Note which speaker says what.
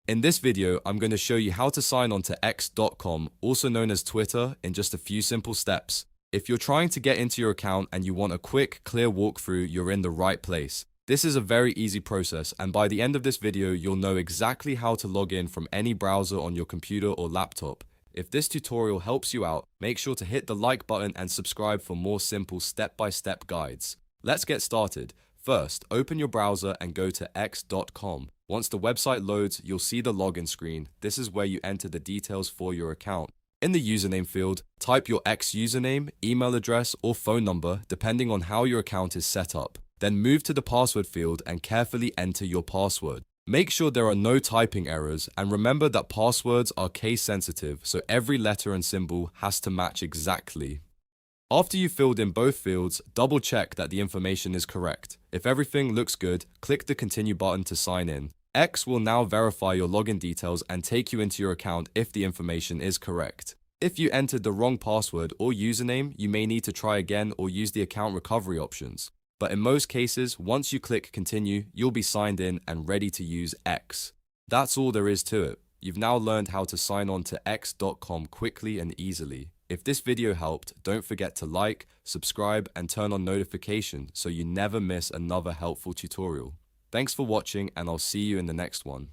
Speaker 1: In this video, I'm going to show you how to sign on to x.com, also known as Twitter, in just a few simple steps. If you're trying to get into your account and you want a quick, clear walkthrough, you're in the right place. This is a very easy process, and by the end of this video, you'll know exactly how to log in from any browser on your computer or laptop. If this tutorial helps you out, make sure to hit the like button and subscribe for more simple step-by-step guides. Let's get started. First, open your browser and go to x.com. Once the website loads, you'll see the login screen. This is where you enter the details for your account. In the username field, type your X username, email address, or phone number, depending on how your account is set up. Then move to the password field and carefully enter your password. Make sure there are no typing errors, and remember that passwords are case sensitive, so every letter and symbol has to match exactly. After you've filled in both fields, double check that the information is correct. If everything looks good, click the continue button to sign in. X will now verify your login details and take you into your account if the information is correct. If you entered the wrong password or username, you may need to try again or use the account recovery options. But in most cases, once you click continue, you'll be signed in and ready to use X. That's all there is to it. You've now learned how to sign on to x.com quickly and easily. If this video helped, don't forget to like, subscribe, and turn on notifications so you never miss another helpful tutorial. Thanks for watching, and I'll see you in the next one.